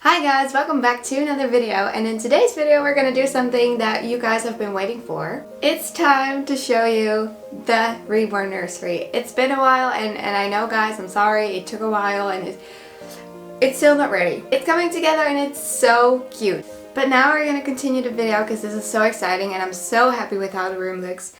Hi guys, welcome back to another video, and in today's video we're going to do something that you guys have been waiting for. It's time to show you the Reborn nursery. It's been a while and I know guys, I'm sorry, it took a while and it's still not ready. It's coming together and it's so cute. But now we're going to continue the video because this is so exciting and I'm so happy with how the room looks.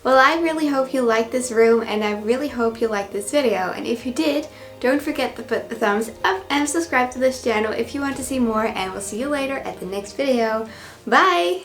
Well, I really hope you liked this room and I really hope you liked this video, and if you did, don't forget to put the thumbs up and subscribe to this channel if you want to see more, and we'll see you later at the next video. Bye!